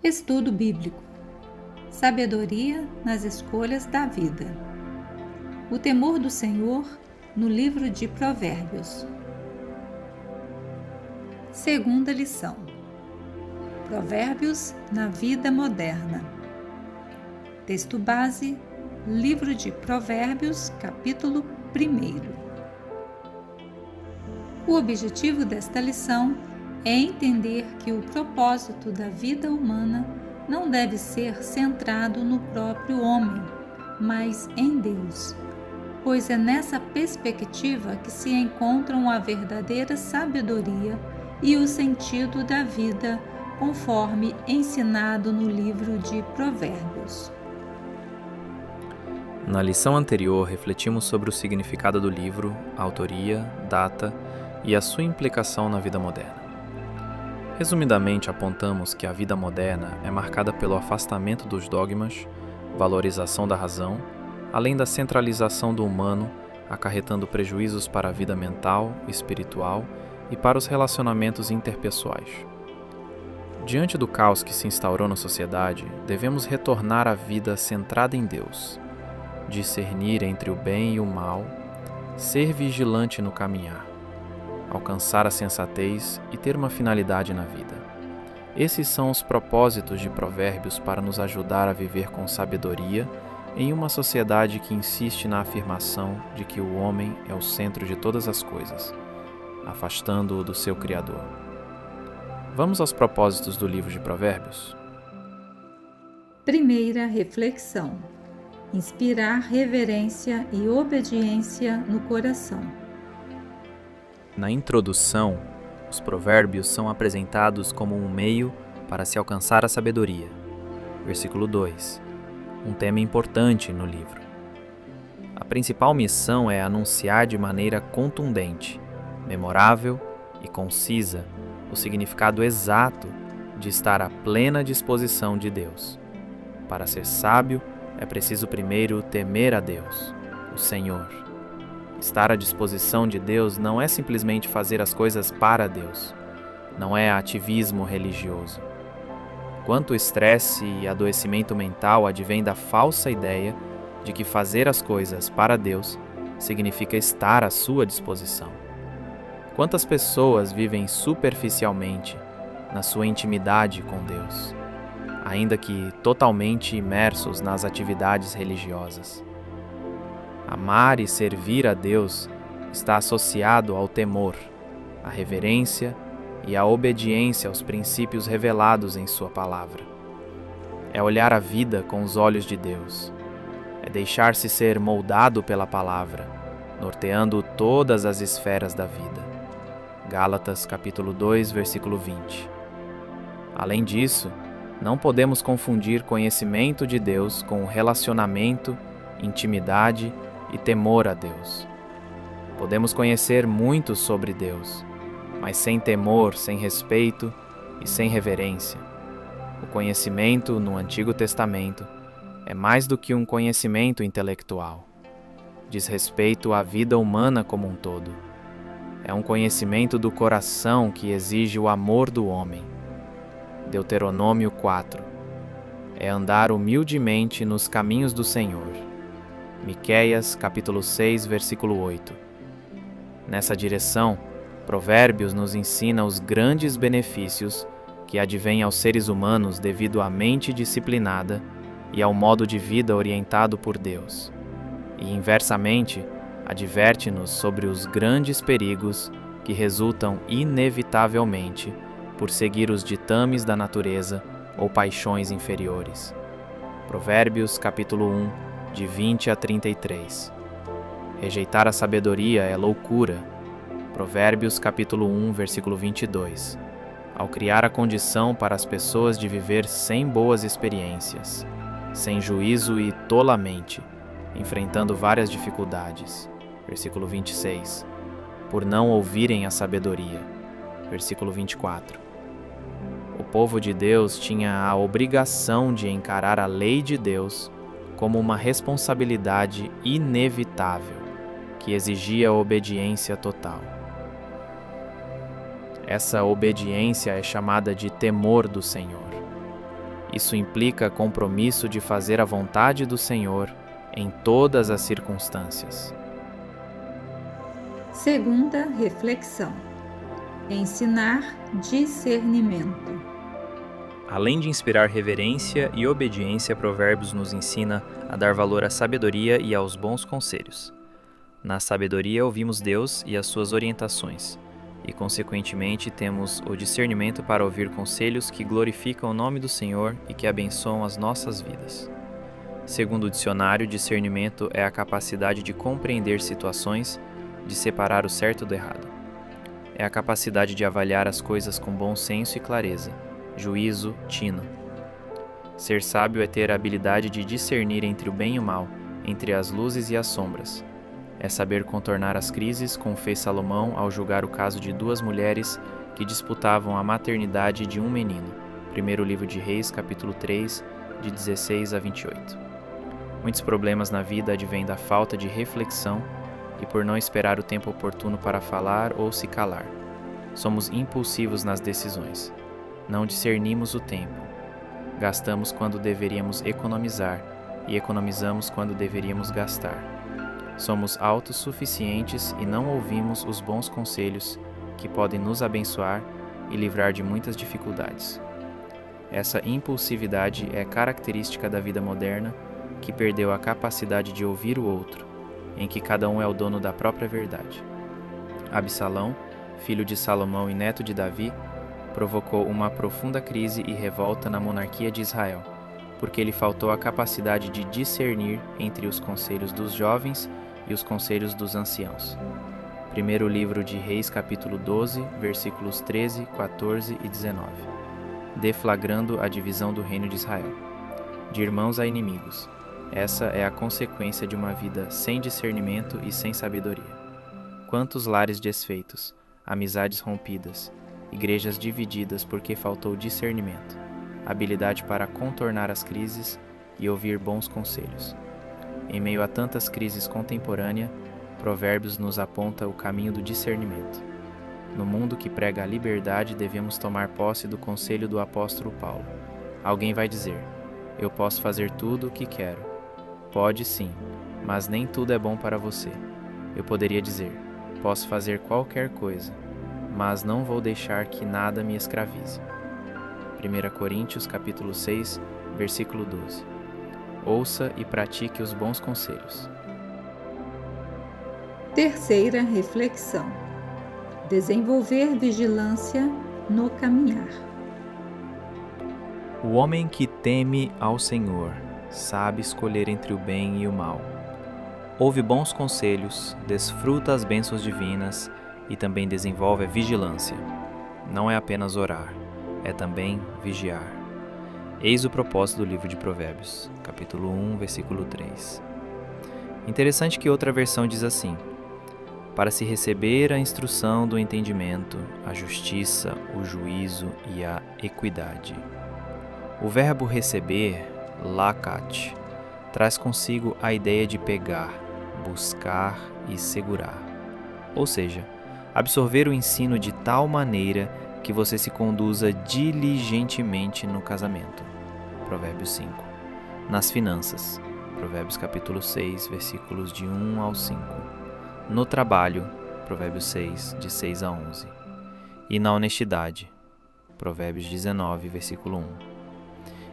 Estudo bíblico. Sabedoria nas escolhas da vida. O temor do Senhor no livro de Provérbios. Segunda lição. Provérbios na vida moderna. Texto base, livro de Provérbios, capítulo 1. O objetivo desta lição é entender que o propósito da vida humana não deve ser centrado no próprio homem, mas em Deus, pois é nessa perspectiva que se encontram a verdadeira sabedoria e o sentido da vida, conforme ensinado no livro de Provérbios. Na lição anterior, refletimos sobre o significado do livro, a autoria, data e a sua implicação na vida moderna. Resumidamente, apontamos que a vida moderna é marcada pelo afastamento dos dogmas, valorização da razão, além da centralização do humano, acarretando prejuízos para a vida mental, espiritual e para os relacionamentos interpessoais. Diante do caos que se instaurou na sociedade, devemos retornar à vida centrada em Deus, discernir entre o bem e o mal, ser vigilante no caminhar, alcançar a sensatez e ter uma finalidade na vida. Esses são os propósitos de Provérbios para nos ajudar a viver com sabedoria em uma sociedade que insiste na afirmação de que o homem é o centro de todas as coisas, afastando-o do seu Criador. Vamos aos propósitos do livro de Provérbios? Primeira reflexão: inspirar reverência e obediência no coração. Na introdução, os provérbios são apresentados como um meio para se alcançar a sabedoria. Versículo 2. Um tema importante no livro. A principal missão é anunciar de maneira contundente, memorável e concisa o significado exato de estar à plena disposição de Deus. Para ser sábio, é preciso primeiro temer a Deus, o Senhor. Estar à disposição de Deus não é simplesmente fazer as coisas para Deus. Não é ativismo religioso. Quanto estresse e adoecimento mental advém da falsa ideia de que fazer as coisas para Deus significa estar à sua disposição. Quantas pessoas vivem superficialmente na sua intimidade com Deus, ainda que totalmente imersos nas atividades religiosas? Amar e servir a Deus está associado ao temor, à reverência e à obediência aos princípios revelados em Sua palavra. É olhar a vida com os olhos de Deus. É deixar-se ser moldado pela palavra, norteando todas as esferas da vida. Gálatas capítulo 2, versículo 20. Além disso, não podemos confundir conhecimento de Deus com relacionamento, intimidade e temor a Deus. Podemos conhecer muito sobre Deus, mas sem temor, sem respeito e sem reverência. O conhecimento no Antigo Testamento é mais do que um conhecimento intelectual. Diz respeito à vida humana como um todo. É um conhecimento do coração que exige o amor do homem. Deuteronômio 4. É andar humildemente nos caminhos do Senhor. Miqueias, capítulo 6, versículo 8. Nessa direção, Provérbios nos ensina os grandes benefícios que advêm aos seres humanos devido à mente disciplinada e ao modo de vida orientado por Deus. E, inversamente, adverte-nos sobre os grandes perigos que resultam inevitavelmente por seguir os ditames da natureza ou paixões inferiores. Provérbios, capítulo 1, de 20 a 33. Rejeitar a sabedoria é loucura. Provérbios capítulo 1, versículo 22. Ao criar a condição para as pessoas de viver sem boas experiências, sem juízo e tolamente, enfrentando várias dificuldades. Versículo 26. Por não ouvirem a sabedoria. Versículo 24. O povo de Deus tinha a obrigação de encarar a lei de Deus como uma responsabilidade inevitável, que exigia obediência total. Essa obediência é chamada de temor do Senhor. Isso implica compromisso de fazer a vontade do Senhor em todas as circunstâncias. Segunda reflexão: ensinar discernimento. Além de inspirar reverência e obediência, Provérbios nos ensina a dar valor à sabedoria e aos bons conselhos. Na sabedoria ouvimos Deus e as suas orientações, e consequentemente temos o discernimento para ouvir conselhos que glorificam o nome do Senhor e que abençoam as nossas vidas. Segundo o dicionário, discernimento é a capacidade de compreender situações, de separar o certo do errado. É a capacidade de avaliar as coisas com bom senso e clareza, juízo, tino. Ser sábio é ter a habilidade de discernir entre o bem e o mal, entre as luzes e as sombras. É saber contornar as crises, como fez Salomão ao julgar o caso de duas mulheres que disputavam a maternidade de um menino. Primeiro livro de Reis, capítulo 3, de 16 a 28. Muitos problemas na vida advêm da falta de reflexão e por não esperar o tempo oportuno para falar ou se calar. Somos impulsivos nas decisões. Não discernimos o tempo. Gastamos quando deveríamos economizar e economizamos quando deveríamos gastar. Somos autossuficientes e não ouvimos os bons conselhos que podem nos abençoar e livrar de muitas dificuldades. Essa impulsividade é característica da vida moderna que perdeu a capacidade de ouvir o outro, em que cada um é o dono da própria verdade. Absalão, filho de Salomão e neto de Davi, provocou uma profunda crise e revolta na monarquia de Israel, porque lhe faltou a capacidade de discernir entre os conselhos dos jovens e os conselhos dos anciãos. Primeiro livro de Reis, capítulo 12, versículos 13, 14 e 19. Deflagrando a divisão do reino de Israel. De irmãos a inimigos. Essa é a consequência de uma vida sem discernimento e sem sabedoria. Quantos lares desfeitos, amizades rompidas, igrejas divididas porque faltou discernimento, habilidade para contornar as crises e ouvir bons conselhos. Em meio a tantas crises contemporâneas, Provérbios nos aponta o caminho do discernimento. No mundo que prega a liberdade, devemos tomar posse do conselho do apóstolo Paulo. Alguém vai dizer: eu posso fazer tudo o que quero. Pode sim, mas nem tudo é bom para você. Eu poderia dizer: posso fazer qualquer coisa, mas não vou deixar que nada me escravize. 1 Coríntios capítulo 6, versículo 12. Ouça e pratique os bons conselhos. Terceira reflexão: desenvolver vigilância no caminhar. O homem que teme ao Senhor sabe escolher entre o bem e o mal. Ouve bons conselhos, desfruta as bênçãos divinas e também desenvolve a vigilância. Não é apenas orar, é também vigiar. Eis o propósito do livro de Provérbios, capítulo 1, versículo 3. Interessante que outra versão diz assim: para se receber a instrução do entendimento, a justiça, o juízo e a equidade. O verbo receber, lakat, traz consigo a ideia de pegar, buscar e segurar. Ou seja, absorver o ensino de tal maneira que você se conduza diligentemente no casamento. Provérbios 5. Nas finanças. Provérbios capítulo 6, versículos de 1 ao 5. No trabalho. Provérbios 6, de 6 a 11. E na honestidade. Provérbios 19, versículo 1.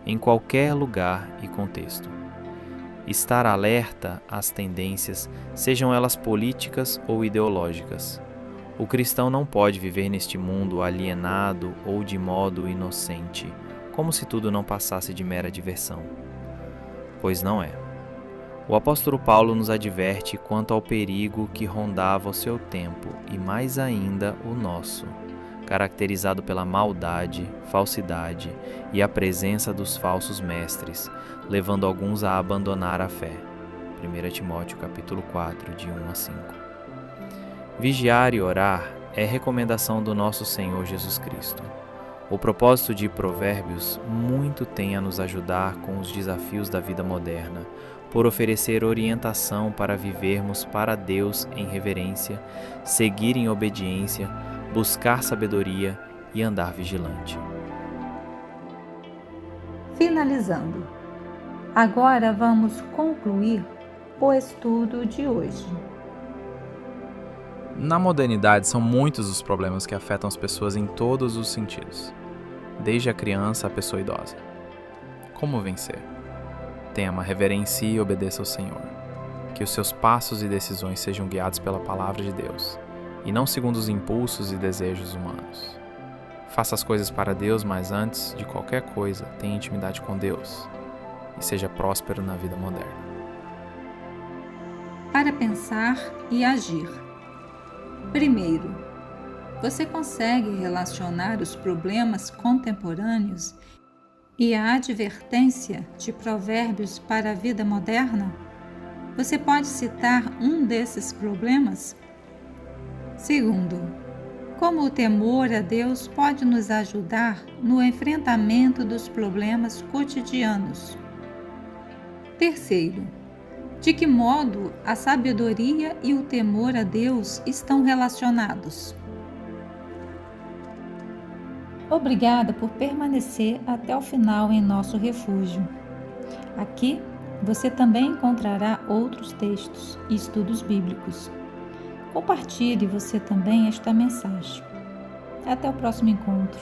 Em qualquer lugar e contexto. Estar alerta às tendências, sejam elas políticas ou ideológicas. O cristão não pode viver neste mundo alienado ou de modo inocente, como se tudo não passasse de mera diversão. Pois não é. O apóstolo Paulo nos adverte quanto ao perigo que rondava o seu tempo e mais ainda o nosso, caracterizado pela maldade, falsidade e a presença dos falsos mestres, levando alguns a abandonar a fé. 1 Timóteo capítulo 4, de 1 a 5. Vigiar e orar é recomendação do nosso Senhor Jesus Cristo. O propósito de Provérbios muito tem a nos ajudar com os desafios da vida moderna, por oferecer orientação para vivermos para Deus em reverência, seguir em obediência, buscar sabedoria e andar vigilante. Finalizando, agora vamos concluir o estudo de hoje. Na modernidade, são muitos os problemas que afetam as pessoas em todos os sentidos, desde a criança à pessoa idosa. Como vencer? Tema, reverencie e obedeça ao Senhor. Que os seus passos e decisões sejam guiados pela palavra de Deus, e não segundo os impulsos e desejos humanos. Faça as coisas para Deus, mas antes de qualquer coisa, tenha intimidade com Deus, e seja próspero na vida moderna. Para pensar e agir. Primeiro, você consegue relacionar os problemas contemporâneos e a advertência de Provérbios para a vida moderna? Você pode citar um desses problemas? Segundo, como o temor a Deus pode nos ajudar no enfrentamento dos problemas cotidianos? Terceiro, de que modo a sabedoria e o temor a Deus estão relacionados? Obrigada por permanecer até o final em nosso refúgio. Aqui você também encontrará outros textos e estudos bíblicos. Compartilhe você também esta mensagem. Até o próximo encontro.